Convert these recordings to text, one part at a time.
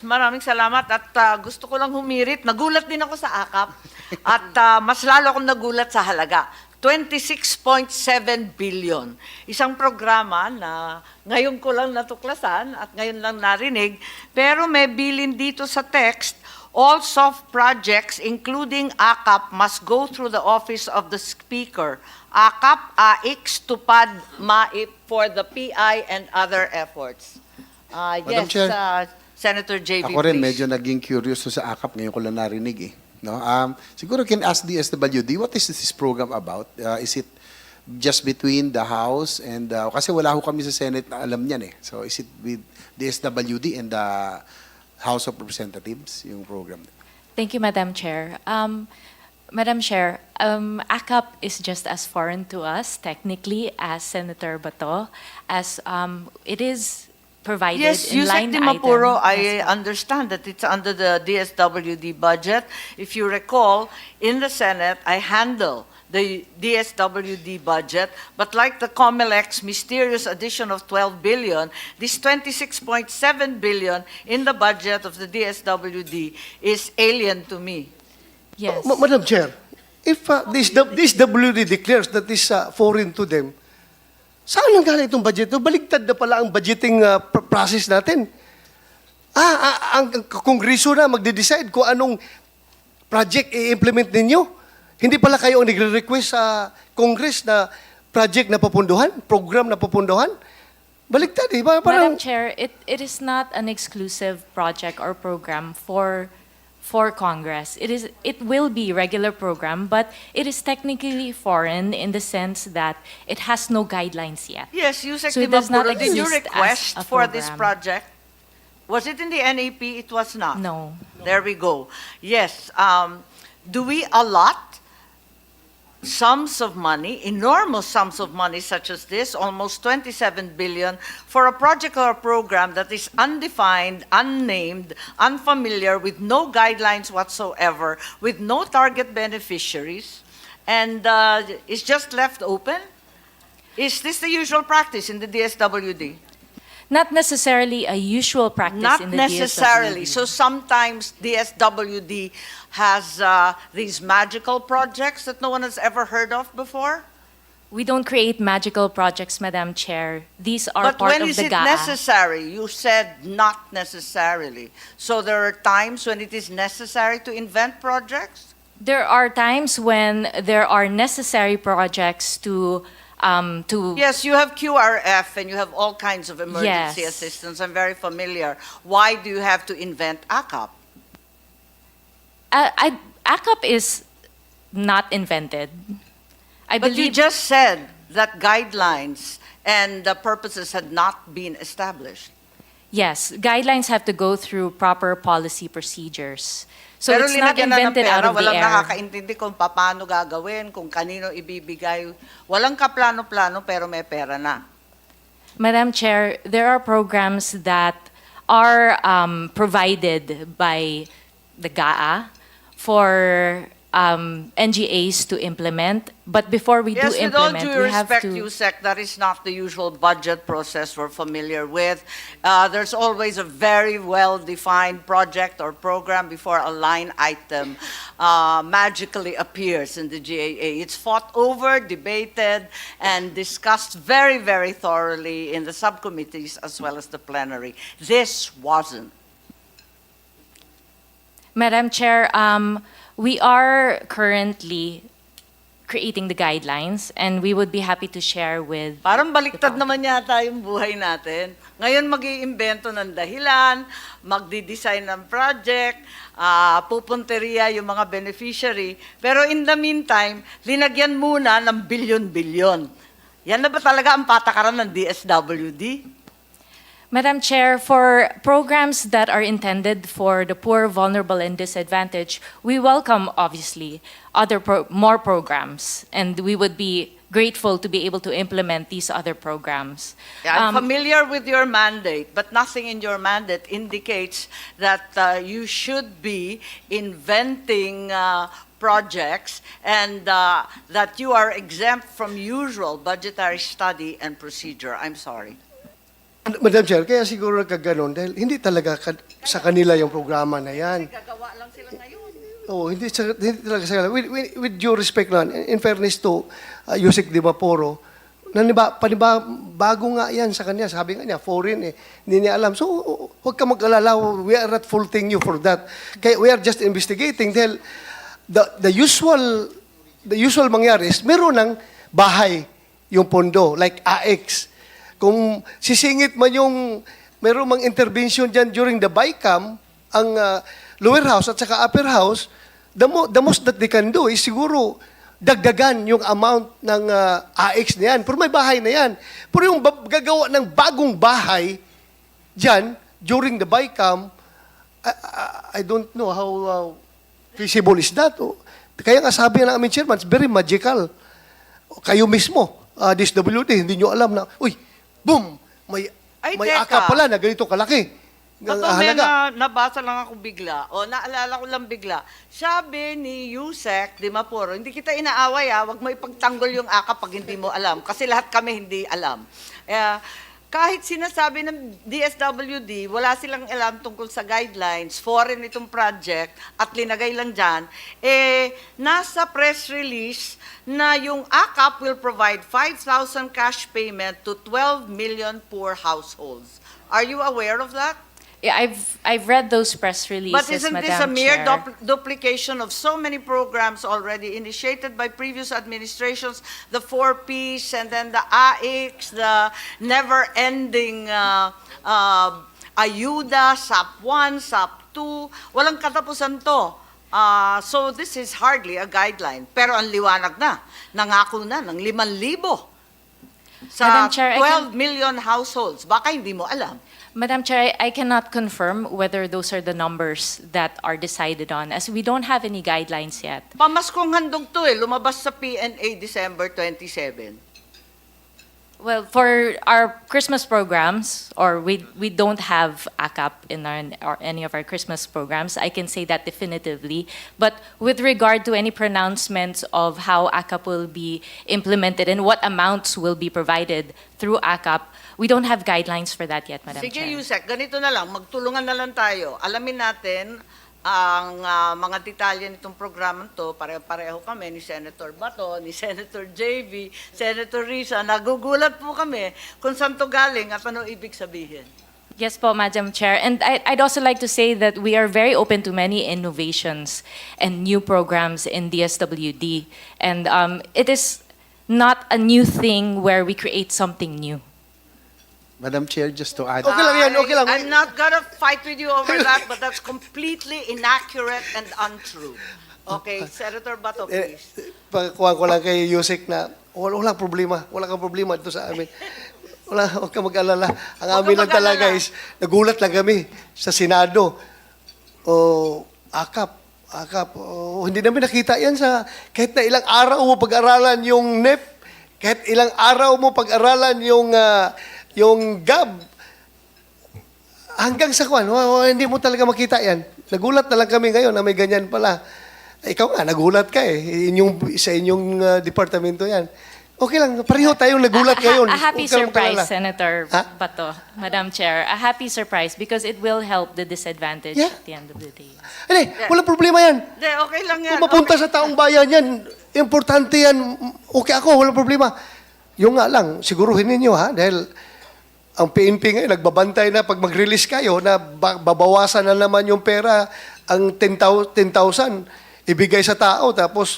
Maraming salamat at gusto ko lang humirit. Nagulat din ako sa AKAP at mas lalo akong nagulat sa halaga. 26.7 billion. Isang programa na ngayon ko lang natuklasan at ngayon lang narinig, pero may bilin dito sa text, all soft projects including AKAP must go through the office of the Speaker. AKAP, AIX, tupad, MAIP for the PI and other efforts. Madam Yes, Chair. Senator JB, Ako rin please. medyo naging curious sa AKAP, ngayon ko lang narinig eh. No? Siguro can ask DSWD, what is this program about? Is it just between the House and, kasi wala ho kami sa Senate na alam niyan eh. So is it with DSWD and the House of Representatives, yung program? Thank you, Madam Chair. Madam Chair, AKAP is just as foreign to us, technically, as Senator Bato, as it is provided Yes, in Yusek line Di Mapuro, item. I understand that it's under the DSWD budget. If you recall, in the Senate, I handle the DSWD budget, but like the COMELEC's mysterious addition of 12 billion, this 26.7 billion in the budget of the DSWD is alien to me. Yes. Madam Chair, if this WD declares that is foreign to them, saan lang galing itong budget? Baligtad na pala ang budgeting process natin. Ang Kongreso na magde-decide kung anong project i-implement ninyo. Hindi pala kayo ang nagre-request sa Congress na project na papunduhan, program na papunduhan. Baligtad eh. Madam Chair, it is not an exclusive project or program for Congress. It will be regular program, but it is technically foreign in the sense that it has no guidelines yet. Yes, Yusek So Di it does not Mapuro, did you exist as request a for this program. project? Was it in the NAP? It was not. No. There we go. Yes. Do we allot sums of money, enormous sums of money such as this, almost 27 billion, for a project or a program that is undefined, unnamed, unfamiliar, with no guidelines whatsoever, with no target beneficiaries, and is just left open? Is this the usual practice in the DSWD? Not necessarily a usual practice Not in the necessarily. DSWD. So sometimes DSWD has these magical projects that no one has ever heard of before. We don't create magical projects, Madam Chair. These are But part when of is the it GAA. necessary? You said not necessarily. So there are times when it is necessary to invent projects? There are times when there are necessary projects to Yes, you have QRF and you have all kinds of emergency Yes. assistance. I'm very familiar. Why do you have to invent AKAP? AKAP is not invented. I But you believe just said that guidelines and the purposes had not been established. yes, guidelines have to go through proper policy procedures. So Pero it's not linagyan na ng invented pera, out of the walang air. nakakaintindi kung paano gagawin, kung kanino ibibigay. Walang kaplano-plano pero may pera na. Madam Chair, there are programs that are provided by the GAA for NGAs to implement. But before we Yes, do with all implement, due we have respect, to... Yusek, that is not the usual budget process we're familiar with. There's always a very well-defined project or program before a line item magically appears in the GAA. It's fought over, debated, and discussed very, very thoroughly in the subcommittees as well as the plenary. This wasn't. Madam Chair, we are currently creating the guidelines, and we would be happy to share with... Parang baliktad naman yata yung buhay natin. Ngayon mag-iimbento ng dahilan, magdi-design ng project, pupunteriya yung mga beneficiary. Pero in the meantime, linagyan muna ng bilyon-bilyon. Yan na ba talaga ang patakaran ng DSWD? Madam Chair, for programs that are intended for the poor, vulnerable, and disadvantaged, we welcome, obviously, more programs, and we would be grateful to be able to implement these other programs. I'm familiar with your mandate, but nothing in your mandate indicates that you should be inventing projects and that you are exempt from usual budgetary study and procedure. I'm sorry. Madam Chair, kaya siguro nagkaganon dahil hindi talaga sa kanila yung programa na yan. Gagawa lang sila ngayon. Oh, hindi talaga sa kanila. With due respect naman, in fairness to Yusek Di Maporo, bago nga yan sa kanya. Sabi nga niya, foreign eh. Hindi niya alam. So, huwag ka mag-alala. We are not faulting you for that. Kaya we are just investigating dahil the usual mangyari is meron ng bahay yung pondo, like AX. Kung sisingit man yung meron mang intervention dyan during the BICAM, ang lower house at saka upper house, the most that they can do is siguro dagdagan yung amount ng AX na yan. Pero may bahay na yan. Pero yung gagawa ng bagong bahay dyan during the BICAM, I don't know how feasible is that. Kaya nga sabi ng aming chairman, it's very magical. Kayo mismo, DSWD, hindi nyo alam na, uy, boom, may teka. AKAP pala na ganito kalaki. Nabasa lang ako bigla, o naalala ko lang bigla. Sabi ni Yusek Di Maporo, hindi kita inaaway wag mo ipagtanggol yung AKAP pag hindi mo alam. Kasi lahat kami hindi alam. Kahit sinasabi ng DSWD, wala silang alam tungkol sa guidelines, foreign itong project, at linagay lang dyan, nasa press release na yung AKAP will provide 5,000 cash payment to 12 million poor households. Are you aware of that? Yeah, I've read those press releases, But isn't Madam this a mere Chair. duplication of so many programs already initiated by previous administrations, the 4Ps and then the AIX, the never-ending ayuda, SAP 1, SAP 2, walang katapusan to. So this is hardly a guideline. Pero ang liwanag na, nangako na ng 5,000 sa Madam Chair, 12 million households. Baka hindi mo alam. Madam Chair, I cannot confirm whether those are the numbers that are decided on, as we don't have any guidelines yet. Pamaskong handog to lumabas sa PNA December 27. Well, for our Christmas programs, or we don't have AKAP in or any of our Christmas programs, I can say that definitively. But with regard to any pronouncements of how AKAP will be implemented and what amounts will be provided through AKAP, we don't have guidelines for that yet, Madam Sige, Chair. Yusek, ganito na lang, magtulungan na lang tayo. Alamin natin ang mga detalye nitong programang to, pareho kami ni Senator Bato, ni Senator JV, Senator Risa. Nagugulat po kami kung saan to galing at ano ibig sabihin. Yes po, Madam Chair. And I'd also like to say that we are very open to many innovations and new programs in DSWD. And it is not a new thing where we create something new. Madam Chair, just to add. Okay lang yan, okay lang. I'm not gonna fight with you over that, but that's completely inaccurate and untrue. Okay, Senator Bato, please. Pagkuha ko lang kay Yusek na walang problema. Wala kang problema dito sa amin. Huwag ka mag-alala. Ang Huwag ka amin lang mag-alala. talaga is, nagulat lang kami sa Senado. AKAP. Hindi namin nakita yan sa, kahit na ilang araw mo pag-aralan yung NEP, kahit ilang araw mo pag-aralan yung GAB, hanggang sa kwan, hindi mo talaga makita yan. Nagulat na lang kami ngayon na may ganyan pala. Ikaw nga, nagulat ka sa inyong departamento yan. Okay lang, pareho tayong nagulat ngayon. A happy Huwag kang surprise, mag-alala. Senator Ha? Bato, Madam Chair. A happy surprise because it will help the disadvantaged Yeah. at the end of the day. Hindi, walang problema yan. Hindi, okay lang yan. Kung mapunta sa taong bayan yan, importante yan. Okay ako, walang problema. Yung nga lang, siguruhin ninyo dahil ang PNP ngayon, nagbabantay na pag mag-release kayo na babawasan na naman yung pera, ang 10,000 ibigay sa tao, tapos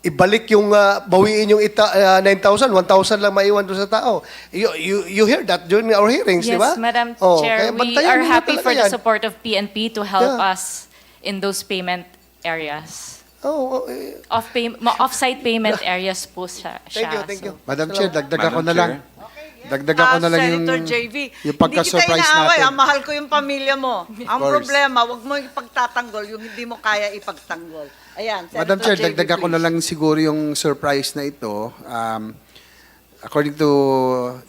ibalik yung, bawiin yung 9,000, 1,000 lang maiwan doon sa tao. You hear that during our hearings, di ba? Yes, Madam kaya Chair, we bantayan are ninyo happy talaga for the yan. support of PNP to help Yeah. us in those payment areas. Oh, Off-site payment areas po siya. thank you. Madam Chair, dagdagan ko Madam na lang. Chair. Dagdagan ko na lang yung, Senator JV, yung pagka-surprise hindi kita inaaway, natin. mahal ko yung pamilya mo. Ang course. problema, wag mo ipagtatanggol yung hindi mo kaya ipagtanggol. Ayan, Senator Madam Chair, JV, dagdagan ko na please. lang siguro yung surprise na ito. According to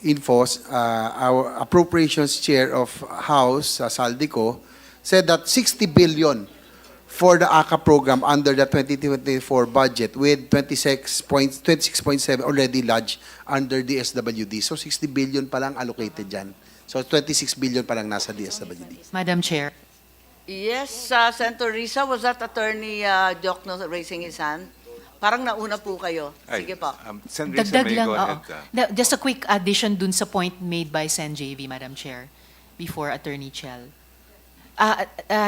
infos, our appropriations chair of House, Saldico, said that 60 billion for the AKAP program under the 2024 budget with 26.7 already lodged under DSWD. So 60 billion pa lang allocated dyan. So 26 billion pa lang nasa DSWD. Madam Chair. Yes, Senator Risa, was that Attorney Diokno raising his hand? Parang nauna po kayo. Sige po. Sen. Risa, Dagdag may lang, go oo. ahead. Just a quick addition dun sa point made by Sen. JV, Madam Chair, before Attorney Chell.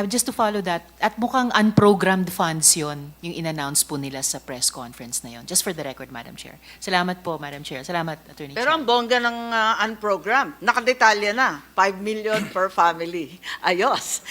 Just to follow that, at mukhang unprogrammed funds yon yung in-announce po nila sa press conference na yon. Just for the record, Madam Chair. Salamat po, Madam Chair. Salamat, Attorney Pero ang Chell. bongga ng unprogrammed, nakadetalya na, 5 million per family. Ayos.